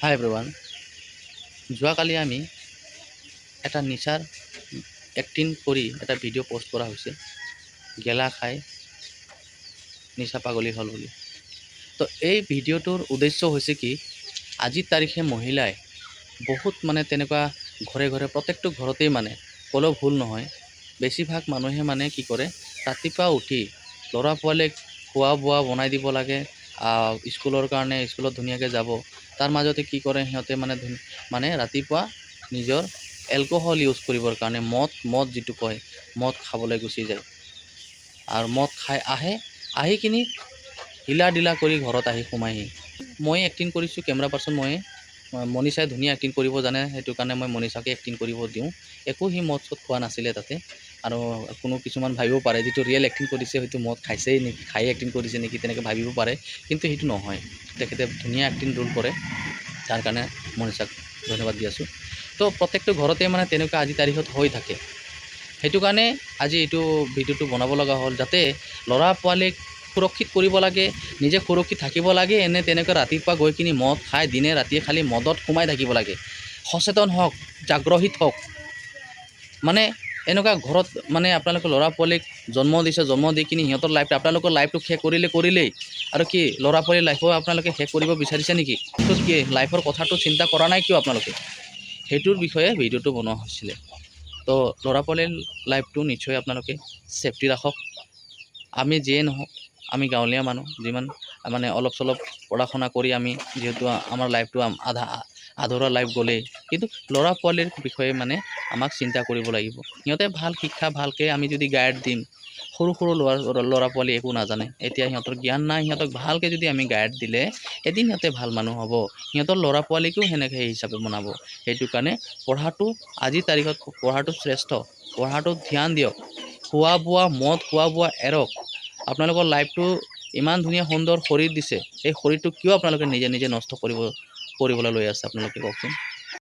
হাই everyone, যোৱাকালি আমি এটা নিচাৰ এক্টিং কৰি এটা ভিডিঅ' পোষ্ট কৰা হৈছে, গেলা খাই নিচা পাগলী হ'ল বুলি। তো এই ভিডিঅ'টোৰ উদ্দেশ্য হৈছে কি, আজিৰ তাৰিখে মহিলাই বহুত তেনেকুৱা ঘৰে ঘৰে প্ৰত্যেকটো ঘৰতেই ক'লেও ভুল নহয়, বেছিভাগ মানুহে কি কৰে, ৰাতিপুৱা উঠি ল'ৰা পোৱালীক খোৱা বোৱা বনাই দিব লাগে, স্কুলৰ কাৰণে স্কুলত ধুনীয়াকৈ যাব, তাৰ মাজতে কি কৰে সিহঁতে ৰাতিপুৱা নিজৰ এলকহল ইউজ কৰিবৰ কাৰণে মদ যিটো কয়, মদ খাবলৈ গুচি যায়। আৰু মদ খাই আহি কিনি হিলা ডিলা কৰি ঘৰত আহি সোমাইহি। মই এক্টিং কৰিছোঁ, কেমেৰা পাৰ্চন মনীষাই ধুনীয়া এক্টিং কৰিব জানে, সেইটো কাৰণে মই মনীষাকে এক্টিং কৰিব দিওঁ। একো সি মদ চদ খোৱা নাছিলে তাতে। আৰু কিছুমান ভাবিব পাৰে যিটো ৰিয়েল এক্টিং কৰিছে হয়তো মদ খাইছেই নেকি, খাই এক্টিং কৰিছে নেকি, তেনেকৈ ভাবিব পাৰে, কিন্তু সেইটো নহয়। তেখেতে ধুনীয়া এক্টিং ৰোল কৰে, তাৰ কাৰণে মনীষাক ধন্যবাদ দি আছোঁ। তো প্ৰত্যেকটো ঘৰতে তেনেকুৱা আজিৰ তাৰিখত হৈ থাকে, সেইটো কাৰণে আজি এইটো ভিডিঅ'টো বনাব লগা হ'ল, যাতে ল'ৰা পোৱালীক সুৰক্ষিত কৰিব লাগে, নিজে সুৰক্ষিত থাকিব লাগে। তেনেকৈ ৰাতিপুৱা গৈ কিনি মদ খাই দিনে ৰাতিয়ে খালি মদত সোমাই থাকিব লাগে। সচেতন হওক, জাগ্ৰহিত হওক। এনেকুৱা ঘৰত আপোনালোকে ল'ৰা পোৱালীক জন্ম দিছে, জন্ম দি কিনি সিহঁতৰ লাইফটো আপোনালোকৰ লাইফটো শেষ কৰিলেই আৰু কি ল'ৰা পোৱালীৰ লাইফো আপোনালোকে শেষ কৰিব বিচাৰিছে নেকি? তো কি লাইফৰ কথাটো চিন্তা কৰা নাই কিয় আপোনালোকে? সেইটোৰ বিষয়ে ভিডিঅ'টো বনোৱা হৈছিলে। তো ল'ৰা পোৱালীৰ লাইফটো নিশ্চয় আপোনালোকে ছেফটি ৰাখক। আমি যিয়ে নহওক, আমি গাঁৱলীয়া মানুহ, যিমান অলপ চলপ পঢ়া শুনা কৰি আমি যিহেতু আমাৰ লাইফটো আধৰুৱা লাইফ গ'লেই, কিন্তু ল'ৰা পোৱালীৰ বিষয়ে আমাক চিন্তা কৰিব লাগিব। সিহঁতে ভাল শিক্ষা ভালকৈ আমি যদি গাইড দিম, সৰু ল'ৰা পোৱালী একো নাজানে, এতিয়া সিহঁতৰ জ্ঞান নাই, সিহঁতক ভালকৈ যদি আমি গাইড দিলে এদিন সিহঁতে ভাল মানুহ হ'ব, সিহঁতৰ ল'ৰা পোৱালীকো সেনেকৈ সেই হিচাপে বনাব। সেইটো কাৰণে পঢ়াটো আজিৰ তাৰিখত পঢ়াটো শ্ৰেষ্ঠ, পঢ়াটোত ধ্যান দিয়ক। খোৱা বোৱা এৰক। আপোনালোকৰ লাইফটো ইমান ধুনীয়া সুন্দৰ শৰীৰ দিছে, এই শৰীৰটো কিয় আপোনালোকে নিজে নষ্ট কৰিবলৈ লৈ আছে আপোনালোকে কওকচোন।